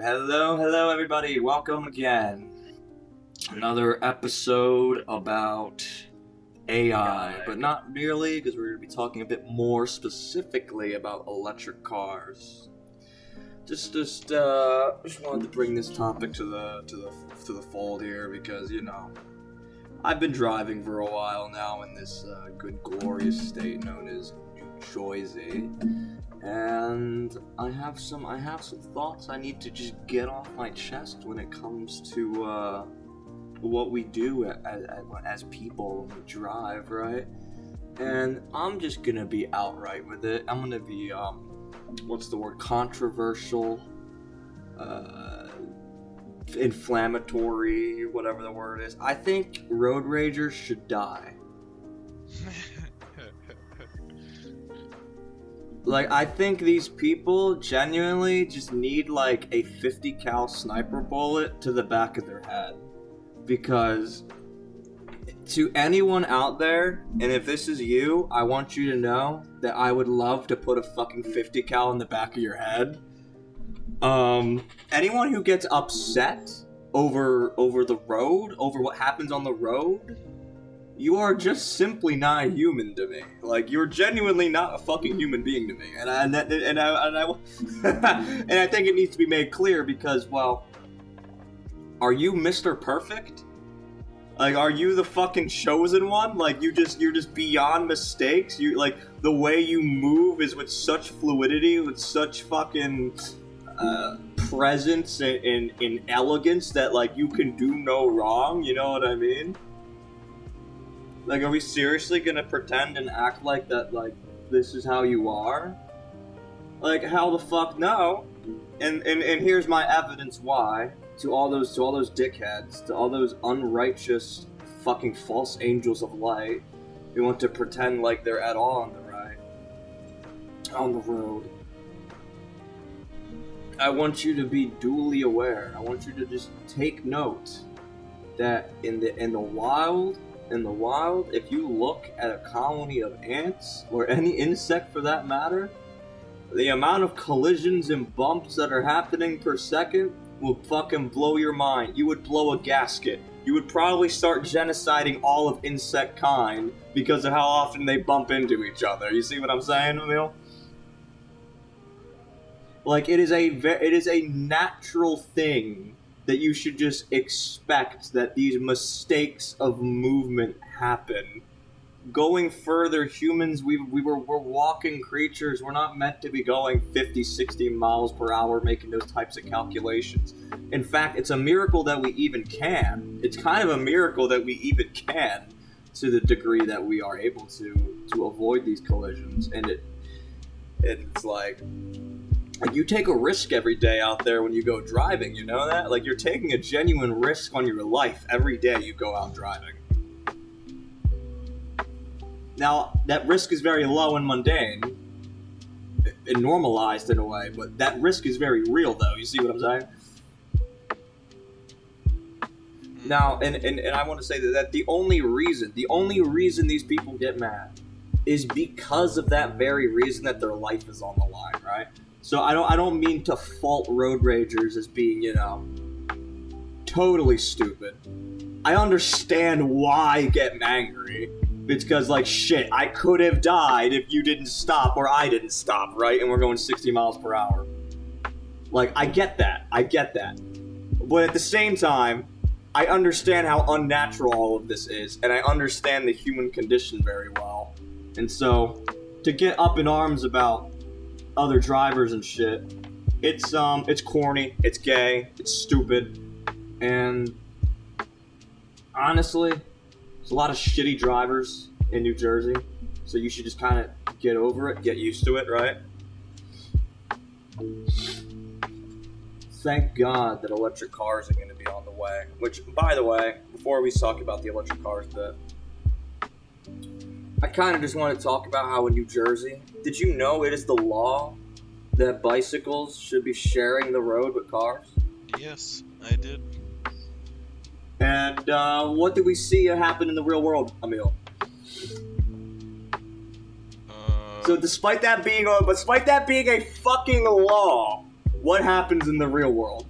Hello, everybody. Welcome again. Another episode about AI, but not merely, because we're going to be talking a bit more specifically about electric cars. Just wanted to bring this topic to the fold here because I've been driving for a while now in this good glorious state known as New Jersey. And I have some thoughts I need to just get off my chest when it comes to what we do as people when we drive, right? And I'm just gonna be outright with it. I'm gonna be controversial, inflammatory, whatever the word is. I think road ragers should die. I think these people genuinely just need, a 50 cal sniper bullet to the back of their head. Because, to anyone out there, and if this is you, I want you to know that I would love to put a fucking 50 cal in the back of your head. Anyone who gets upset over the road, over what happens on the road, you are just simply not a human to me. You're genuinely not a fucking human being to me, and I and I think it needs to be made clear because, well, are you Mr. Perfect? Are you the fucking chosen one? You're just beyond mistakes. You the way you move is with such fluidity, with such fucking presence and elegance that you can do no wrong. You know what I mean? Are we seriously gonna pretend and act like that, this is how you are? Hell the fuck no. And here's my evidence why. To all those dickheads, to all those unrighteous fucking false angels of light who want to pretend like they're at all on the road. I want you to be duly aware. I want you to just take note that in the wild, if you look at a colony of ants, or any insect for that matter, the amount of collisions and bumps that are happening per second will fucking blow your mind. You would blow a gasket. You would probably start genociding all of insect kind because of how often they bump into each other. You see what I'm saying, Emil? It is a natural thing that you should just expect that these mistakes of movement happen. Going further, humans, we're walking creatures. We're not meant to be going 50, 60 miles per hour making those types of calculations. In fact, it's a miracle that we even can. It's kind of a miracle that we even can, to the degree that we are able to avoid these collisions. And it's you take a risk every day out there when you go driving, you know that? You're taking a genuine risk on your life every day you go out driving. Now, that risk is very low and mundane, and normalized in a way, but that risk is very real, though. You see what I'm saying? Now, and I want to say that the only reason these people get mad is because of that very reason, that their life is on the line, right? So I don't mean to fault road ragers as being, totally stupid. I understand why I get angry. It's because, shit, I could have died if you didn't stop or I didn't stop, right? And we're going 60 miles per hour. I get that. But at the same time, I understand how unnatural all of this is, and I understand the human condition very well. And so, to get up in arms about other drivers and shit, it's corny, it's gay, it's stupid, and honestly, there's a lot of shitty drivers in New Jersey, so you should just kind of get over it, get used to it, right? Thank God that electric cars are going to be on the way. Which, by the way, before we talk about the electric cars bit, I kind of just want to talk about how in New Jersey, did you know it is the law that bicycles should be sharing the road with cars? Yes, I did. And what do we see happen in the real world, Emil? So despite that being a fucking law, what happens in the real world?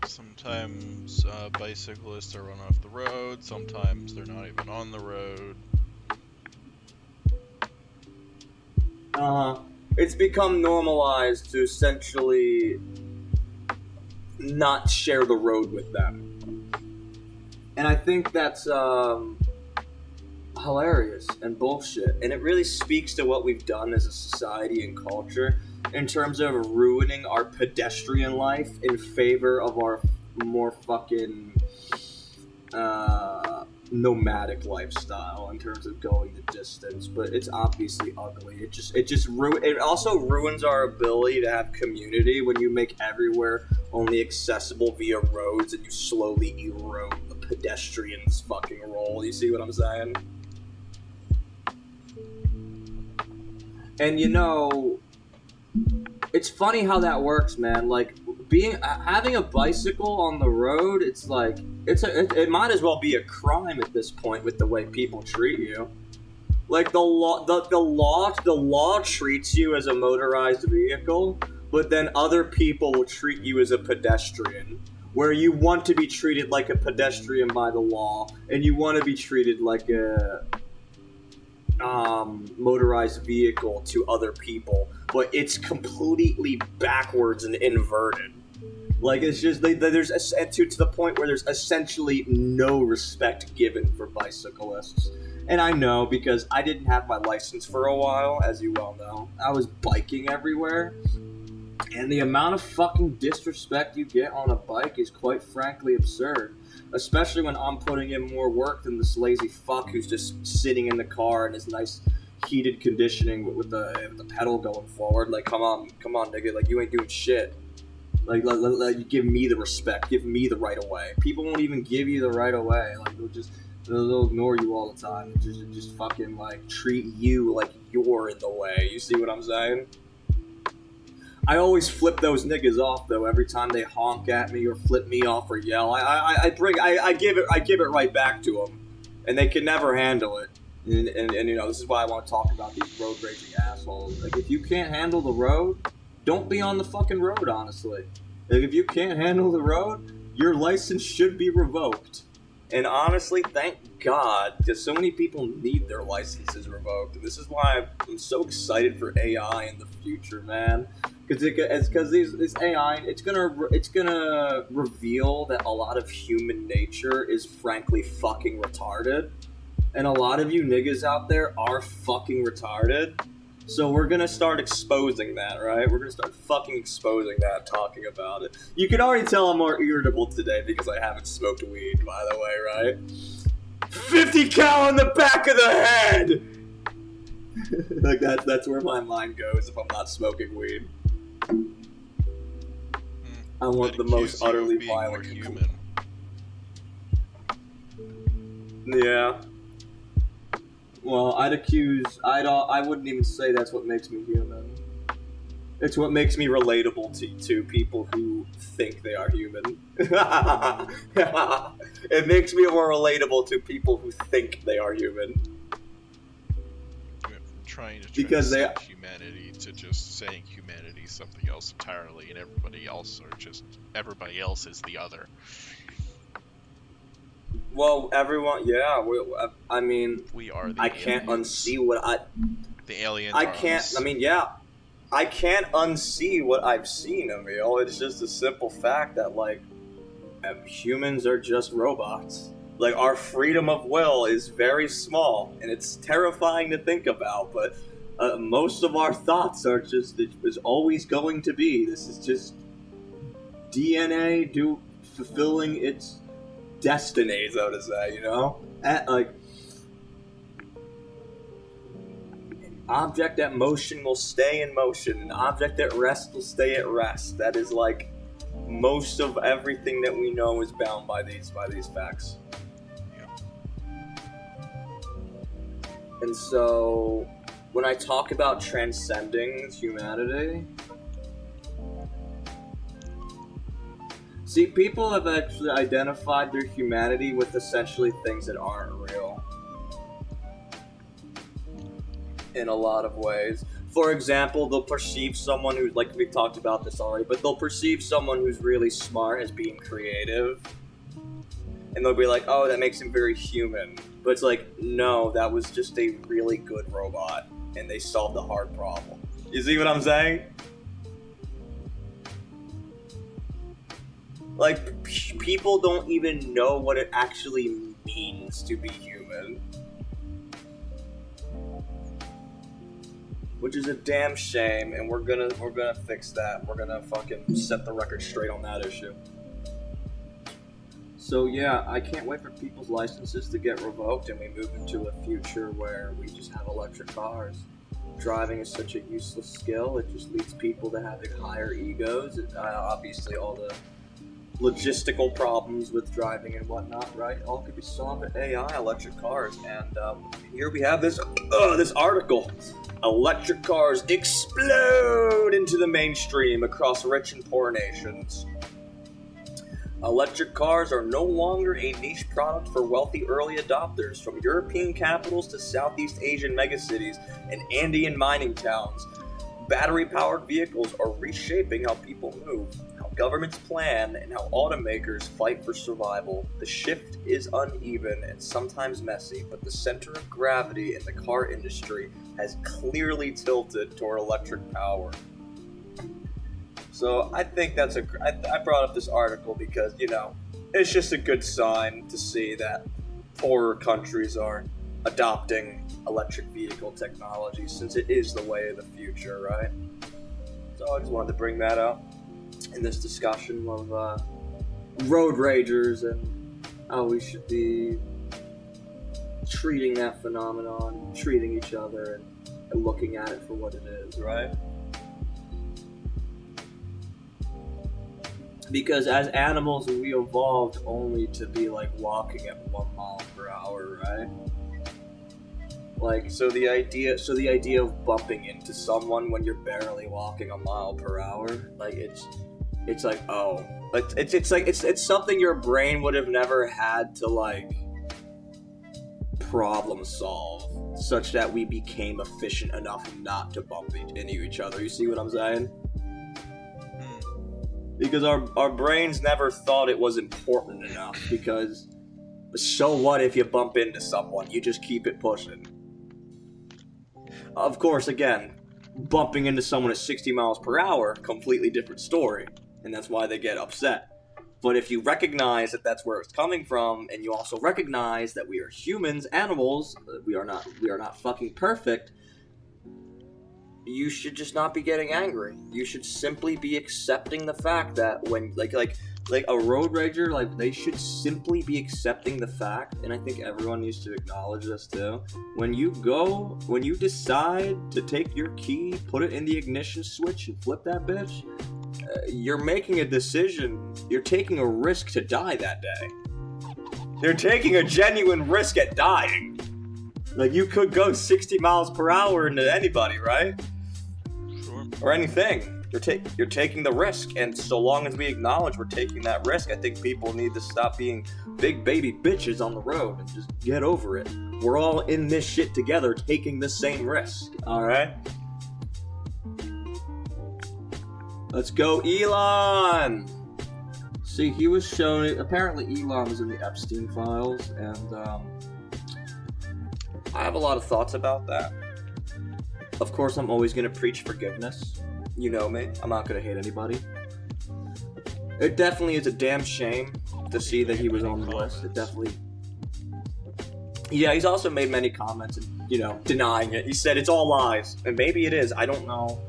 Sometimes bicyclists are run off the road, sometimes they're not even on the road. It's become normalized to essentially not share the road with them. And I think that's hilarious and bullshit. And it really speaks to what we've done as a society and culture in terms of ruining our pedestrian life in favor of our more fucking nomadic lifestyle in terms of going the distance. But it's obviously ugly. It also ruins our ability to have community when you make everywhere only accessible via roads and you slowly erode the pedestrian's fucking role. You see what I'm saying? And it's funny how that works, man. Like having a bicycle on the road, it's like it might as well be a crime at this point with the way people treat you. Like the law treats you as a motorized vehicle, but then other people will treat you as a pedestrian. Where you want to be treated like a pedestrian by the law, and you want to be treated like a motorized vehicle to other people, but it's completely backwards and inverted. Like, it's just there's to the point where there's essentially no respect given for bicyclists. And I know, because I didn't have my license for a while, as you well know. I was biking everywhere, and the amount of fucking disrespect you get on a bike is quite frankly absurd. Especially when I'm putting in more work than this lazy fuck who's just sitting in the car in his nice heated conditioning with the pedal going forward. Like, come on, nigga. Like, you ain't doing shit. Like, you give me the respect. Give me the right of way. People won't even give you the right of way. Like, they'll ignore you all the time. Just fucking, like, treat you like you're in the way. You see what I'm saying? I always flip those niggas off though every time they honk at me or flip me off or yell. I give it right back to them, and they can never handle it. And this is why I want to talk about these road raging assholes. Like, if you can't handle the road, don't be on the fucking road. Honestly, like, if you can't handle the road, your license should be revoked. And honestly, thank God, because so many people need their licenses revoked. And this is why I'm so excited for AI in the future, man. Because this AI, it's gonna reveal that a lot of human nature is frankly fucking retarded, and a lot of you niggas out there are fucking retarded. So we're gonna start exposing that, right? We're gonna start fucking exposing that, talking about it. You can already tell I'm more irritable today because I haven't smoked weed, by the way, right? 50 cal in the back of the head! Like, that's where my mind goes if I'm not smoking weed. I want the most utterly violent human. Yeah. Well, I wouldn't even say that's what makes me human. It's what makes me relatable to people who think they are human. It makes me more relatable to people who think they are human. Trying to transcend humanity to just saying humanity is something else entirely, and everybody else is the other. Well, everyone, yeah. I mean, we are. The I aliens. Can't unsee what The aliens. I can't. Us. I mean, yeah. I can't unsee what I've seen, Emil. It's just a simple fact that, like, humans are just robots. Like, our freedom of will is very small, and it's terrifying to think about, but most of our thoughts are just, it was always going to be. This is just DNA fulfilling its destiny, so to say, you know? Like, an object at motion will stay in motion, an object at rest will stay at rest. That is, like, most of everything that we know is bound by these facts. And so, when I talk about transcending humanity, see, people have actually identified their humanity with essentially things that aren't real. In a lot of ways. for example, they'll perceive someone who's, like, we've talked about this already, but they'll perceive someone who's really smart as being creative. And they'll be like, oh, that makes him very human. But it's like, no, that was just a really good robot. And they solved a hard problem. You see what I'm saying? Like, people don't even know what it actually means to be human. Which is a damn shame, and we're gonna fix that. We're gonna fucking set the record straight on that issue. So yeah, I can't wait for people's licenses to get revoked and we move into a future where we just have electric cars. Driving is such a useless skill, it just leads people to having higher egos, and obviously all the logistical problems with driving and whatnot, right? All could be solved with AI, electric cars, and here we have this article. Electric cars explode into the mainstream across rich and poor nations. Electric cars are no longer a niche product for wealthy early adopters. From European capitals to Southeast Asian megacities and Andean mining towns, battery-powered vehicles are reshaping how people move, how governments plan, and how automakers fight for survival. The shift is uneven and sometimes messy, but the center of gravity in the car industry has clearly tilted toward electric power. So I think I brought up this article because, you know, it's just a good sign to see that poorer countries are adopting electric vehicle technology, since it is the way of the future, right? So I just wanted to bring that up in this discussion of road ragers and how we should be treating that phenomenon, treating each other, and looking at it for what it is, right? Because as animals, we evolved only to be like walking at 1 mile per hour, right? Like, so the idea of bumping into someone when you're barely walking 1 mile per hour, like it's like, oh, it's something your brain would have never had to like problem solve, such that we became efficient enough not to bump into each other. You see what I'm saying? Because our brains never thought it was important enough, because so what if you bump into someone? You just keep it pushing. Of course, again, bumping into someone at 60 miles per hour, completely different story, and that's why they get upset. But if you recognize that that's where it's coming from, and you also recognize that we are humans, animals, we are not fucking perfect, you should just not be getting angry. You should simply be accepting the fact that when, like a road rager, like, they should simply be accepting the fact, and I think everyone needs to acknowledge this too, when you decide to take your key, put it in the ignition switch, and flip that bitch, you're making a decision. You're taking a risk to die that day. You're taking a genuine risk at dying. Like, you could go 60 miles per hour into anybody, right? Sure. Or anything. You're taking the risk, and so long as we acknowledge we're taking that risk, I think people need to stop being big baby bitches on the road and just get over it. We're all in this shit together, taking the same risk, alright? Let's go, Elon! See, he was showing, apparently Elon was in the Epstein files, and I have a lot of thoughts about that. Of course, I'm always going to preach forgiveness. You know me. I'm not going to hate anybody. It definitely is a damn shame to see that he was on the list. It definitely... Yeah, he's also made many comments, and, denying it. He said it's all lies. And maybe it is. I don't know.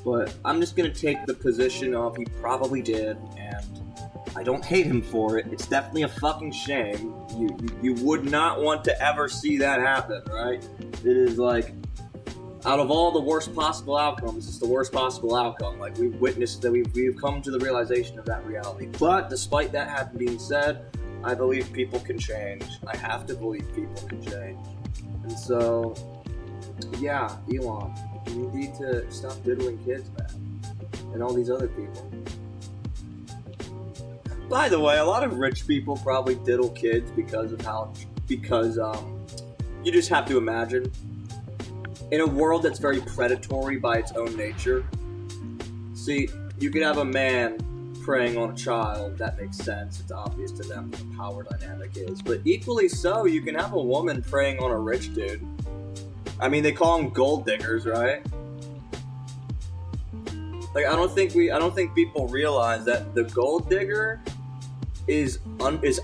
But I'm just going to take the position of he probably did, and I don't hate him for it. It's definitely a fucking shame. You would not want to ever see that happen, right? It is like, out of all the worst possible outcomes, it's the worst possible outcome. Like, we've witnessed that we've come to the realization of that reality. But despite that having been said, I believe people can change. I have to believe people can change. And so, yeah, Elon, you need to stop diddling kids, man. And all these other people. By the way, a lot of rich people probably diddle kids because you just have to imagine in a world that's very predatory by its own nature. See, you could have a man preying on a child, that makes sense. It's obvious to them what the power dynamic is. But equally so, you can have a woman preying on a rich dude. I mean, they call them gold diggers, right? Like, I don't think people realize that the gold digger is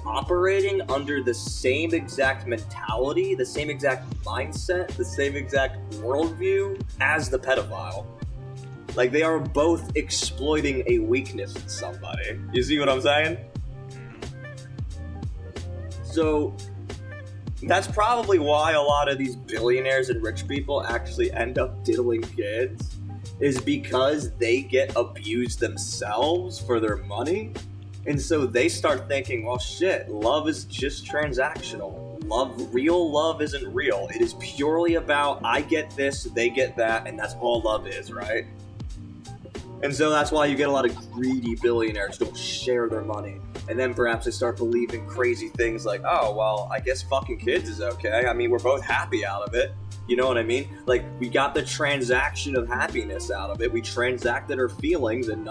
operating under the same exact mentality, the same exact mindset, the same exact worldview as the pedophile. Like, they are both exploiting a weakness in somebody. You see what I'm saying? So, that's probably why a lot of these billionaires and rich people actually end up diddling kids, is because they get abused themselves for their money. And so they start thinking, well, shit, love is just transactional. Real love isn't real. It is purely about, I get this, they get that, and that's all love is, right? And so that's why you get a lot of greedy billionaires who don't share their money. And then perhaps they start believing crazy things like, oh, well, I guess fucking kids is okay. I mean, we're both happy out of it. You know what I mean? Like, we got the transaction of happiness out of it. We transacted our feelings and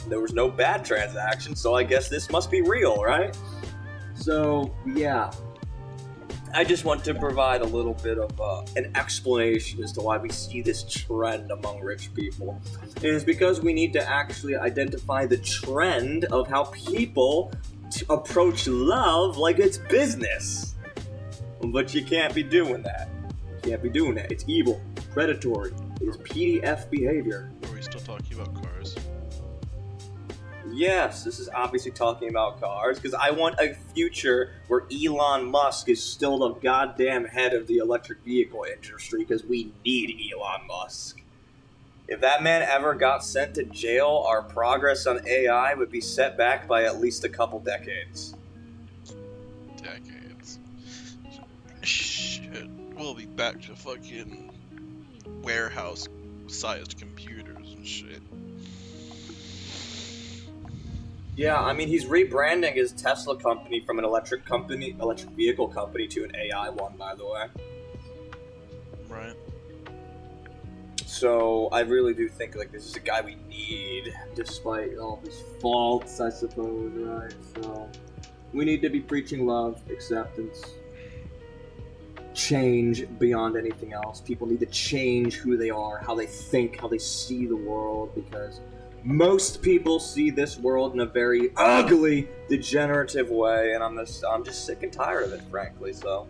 there was no bad transaction. So I guess this must be real, right? So, yeah. I just want to provide a little bit of an explanation as to why we see this trend among rich people. And it's because we need to actually identify the trend of how people approach love like it's business. But you can't be doing that. You can't be doing that. It's evil, predatory. It is PDF behavior. Are we still talking about cars? Yes, this is obviously talking about cars, because I want a future where Elon Musk is still the goddamn head of the electric vehicle industry, because we need Elon Musk. If that man ever got sent to jail, our progress on AI would be set back by at least a couple decades. Decades. Shit. We'll be back to fucking warehouse-sized computers and shit. Yeah, I mean, he's rebranding his Tesla company from an electric vehicle company to an AI one, by the way. Right. So I really do think like this is a guy we need, despite all his faults, I suppose, right? So we need to be preaching love, acceptance, change beyond anything else. People need to change who they are, how they think, how they see the world, because most people see this world in a very ugly, degenerative way, and I'm just sick and tired of it, frankly. So,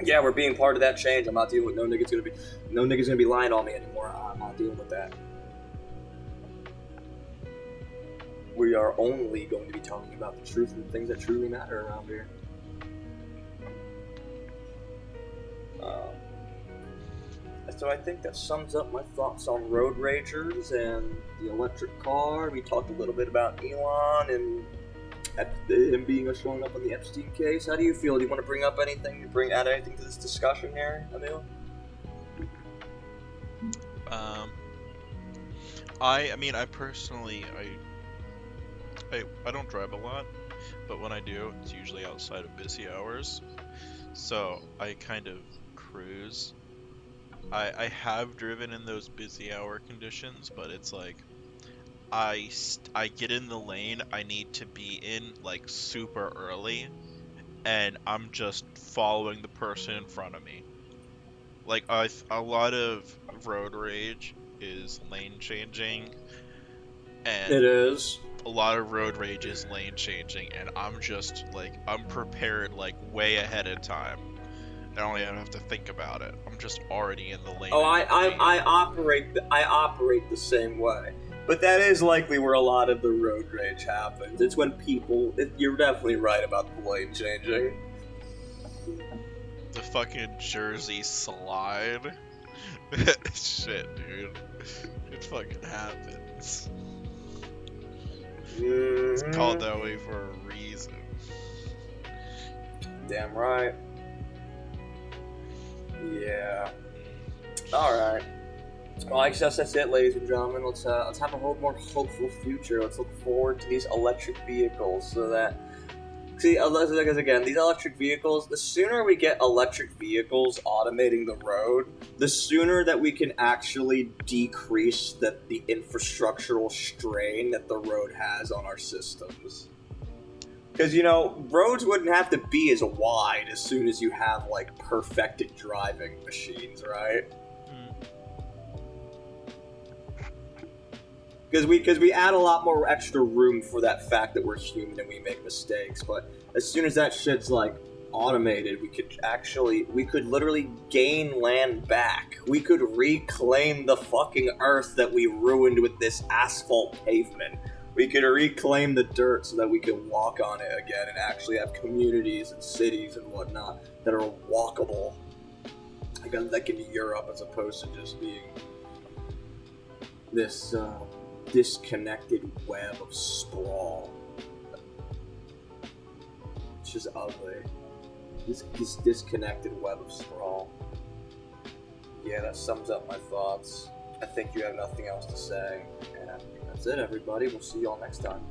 yeah, we're being part of that change. I'm not dealing with no niggas gonna be lying on me anymore. I'm not dealing with that. We are only going to be talking about the truth and the things that truly matter around here. So I think that sums up my thoughts on road ragers and the electric car. We talked a little bit about Elon and him showing up on the Epstein case. How do you feel? Do you want to bring up anything? Add anything to this discussion here, Emil? I personally, I don't drive a lot, but when I do, it's usually outside of busy hours. So I kind of cruise. I have driven in those busy hour conditions, but it's like I get in the lane I need to be in like super early, and I'm just following the person in front of me. Like a lot of road rage is lane changing, and it is. A lot of road rage is lane changing, and I'm just like I'm prepared like way ahead of time. I don't even have to think about it. I'm just already in the lane. Oh, I operate the same way. But that is likely where a lot of the road rage happens. It's when people... You're definitely right about the lane changing. The fucking Jersey slide. Shit, dude. It fucking happens. Mm-hmm. It's called that way for a reason. Damn right. Yeah. Alright. Well, I guess that's it, ladies and gentlemen. Let's have a whole more hopeful future. Let's look forward to these electric vehicles so that See, because again, these electric vehicles, the sooner we get electric vehicles automating the road, the sooner that we can actually decrease the infrastructural strain that the road has on our systems. Because, roads wouldn't have to be as wide as soon as you have, like, perfected driving machines, right? Because we add a lot more extra room for that fact that we're human and we make mistakes. But as soon as that shit's like automated, we could literally gain land back. We could reclaim the fucking earth that we ruined with this asphalt pavement. We could reclaim the dirt so that we can walk on it again and actually have communities and cities and whatnot that are walkable. Like in Europe, as opposed to just being this disconnected web of sprawl. It's just ugly. This disconnected web of sprawl. Yeah, that sums up my thoughts. I think you have nothing else to say. And that's it, everybody. We'll see y'all next time.